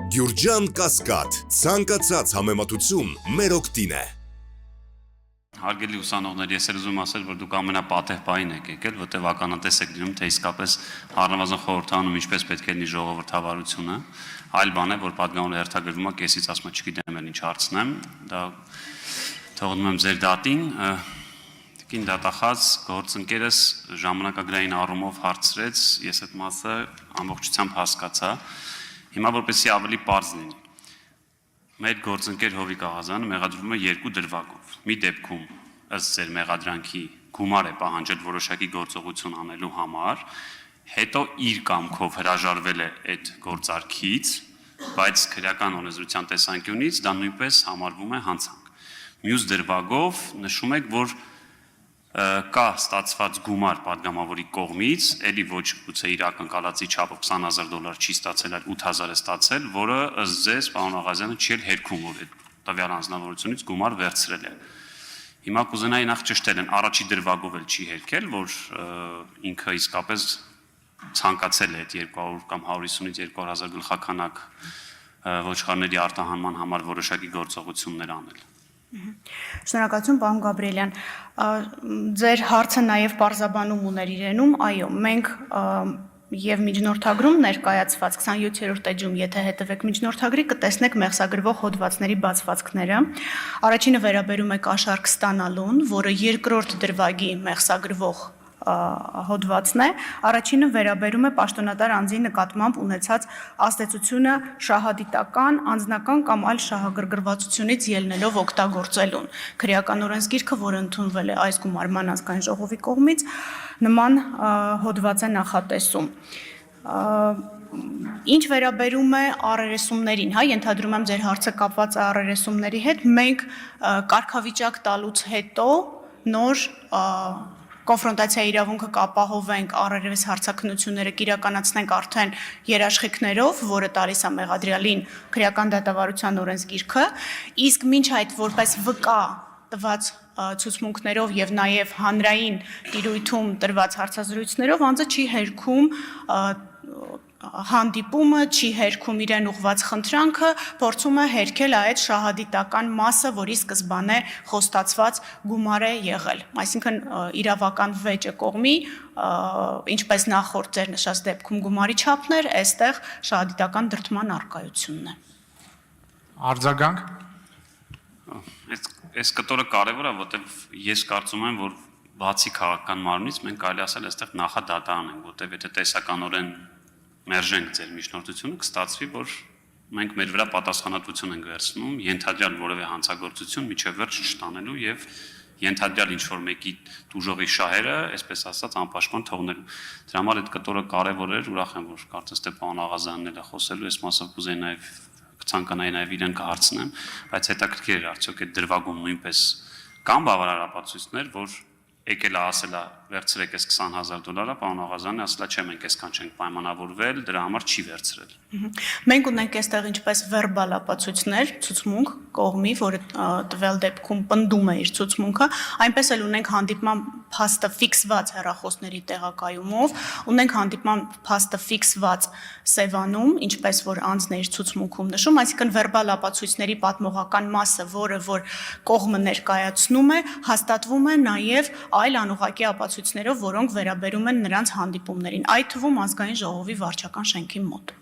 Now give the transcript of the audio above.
Գյուրջան Կասկադ, ցանկացած համեմատություն մեր օգտին է։ Հարգելի ուսանողներ, ես էլ ուզում ասել, որ դուք ամենապատեհ պահին եք եկել, որտեղ ականատես եք լինում, թե իսկապես առնվազն խորհրդանում ինչպես պետք է լինի ժողովրդավարությունը, այլ բան է, որ պատգամավորը հերթագրվում է կեսից ասում է չգիտեմ էլ ինչ հարցնեմ, դա թողնում եմ ձեր դատին, Տիկին դատախազ գործընկերս ժամանակագրային առումով հարցրեց, ես այդ մասը ամբողջությամբ հասկացա, հիմա որպեսզի ավելի պարզ լինի։ Մեր գործընկեր Հովիկ Աղազյանը մեղադրվում է 2 դրվագով։ Մի դեպքում ըստ ձեր մեղադրանքի գումար է պահանջել որոշակի գործողություն անելու համար, հետո իր կամքով հրաժարվել է այդ գործարքից, բայց քրեական օրենսդրության տեսանկյունից դա նույնպես համարվում է հանցանք։ Մյուս դրվագով նշում եք, որ կա ստացված գումար պատգամավորի կողմից, էլի ոչ գուցե իր ակնկալածի չափով $20,000 չի ստացել, այլ 8,000 է ստացել, որը ըստ ձեզ, պարոն Աղազյանը, չի էլ հերքում, որ այդ տվյալ անձնավորությունից գումար վերցրել է։ Հիմա կուզենայի նախ ճշտել են, առաջի դրվագով էլ չի հերքել, որ ինքը իսկապես ցանկացել է այդ 200 կամ 150-ից 200,000 գլխականակ ոչխարների արտահանման համար որոշակի գործողություններ անել։ Շնորհակալություն, պարոն Գաբրիելյան, ձեր հարցը նաև պարզաբանում ուներ իրենում, այո, մենք եւ միջնորդագրում ներկայացված 27-րդ էջում, եթե հետևեք միջնորդագրի, կտեսնեք մեղսագրվող հոդվածների բացվածքները։ Առաջինը վերաբերում է կաշառք ստանալուն, որը երկրորդ դրվագի մեղսագրվող հոդվածն է, առաջինը վերաբերում է պաշտոնատար անձի նկատմամբ ունեցած ազդեցությունը շահադիտական, անձնական կամ այլ շահագրգռվածությունից ելնելով օգտագործելուն։ Քրեական օրենսգիրքը, որը ընդունվել է այս գումարման ազգային ժողովի կողմից, նման հոդված է նախատեսում։ Ինչ վերաբերում է առերեսումներին, ենթադրում եմ ձեր հարցը կապված է առերեսումների հետ, մենք կարգավիճակ տալուց հետո նոր կոնֆրոնտացիայի իրավունքը կապահովենք առերես հարցաքննությունները կիրականացնենք արդեն երաշխիքներով, որը տալիս է մեղադրյալին քրեական դատավարության օրենսգիրքը, իսկ մինչ այդ որպես վկա տված ցուցմունքներով եւ նաեւ հանրային տիրույթում տրված հարցազրույցներով անձը չի հերքում հանդիպումը, չի հերքում իրեն ուղված խնդրանքը, փորձում է հերքել այդ շահադիտական մասը, որի սկզբանե խոստացված գումար է եղել։ Այսինքն իրավական վեճը կողմի, ինչպես նախորդ ձեր նշած դեպքում գումարի չափներ, այստեղ շահադիտական դրդման առկայությունն է։ Արձագանք։ Այս կտորը կարևոր է, որտեղ ես կարծում եմ, որ բացի քաղաքական մարմնից մենք կարելի ասել այստեղ նախադատարան ենք, որտեղ եթե տեսականորեն մերժենք ձեր միջնորդությունը, կստացվի, որ մենք մեր վրա պատասխանատվություն ենք վերցնում, ենթադրյալ որևէ հանցագործություն միջև վերջ չտանելու եւ ենթադրյալ ինչ-որ մեկի դուժողի շահերը, այսպես ասած, անպաշտպան թողնելու։ Դրա համար այդ կտորը կարևոր էր, ուրախ եմ, որ կարծես թե պարոն Աղազյանն էլ է խոսելու, այս մասով կուզեի նաեւ կցանկանայի նաեւ իրեն կհարցնեմ, բայց հետաքրքիր էր արդյոք այդ դրվագում նույնպես կան բավարար ապացույցներ, որ եկել է ասել է վերցրեք այս $20,000, պարոն Աղազյանը ասել է չէ, մենք այսքան չենք պայմանավորվել, դրա համար չի վերցրել։ Մենք ունենք այստեղ ինչպես վերբալ ապացույցներ, ցուցմունք կողմի, որը տվյալ դեպքում պնդում է իր ցուցմունքը, այնպես էլ ունենք հանդիպման փաստը ֆիքսված հեռախոսների տեղակայումով, ունենք հանդիպման փաստը ֆիքսված Սևանում, ինչպես որ անձն է իր ցուցմունքում նշում, այսինքն վերբալ ապացույցների պատմողական մասը, որը որ կողմը ներկայացնում է, հաստատվում է նաև այլ անուղղակի ապացույցներով, որոնք վերաբերում են նրանց հանդիպումներին, այդ թվում ազգային ժողովի վարչական շենքի մոտ։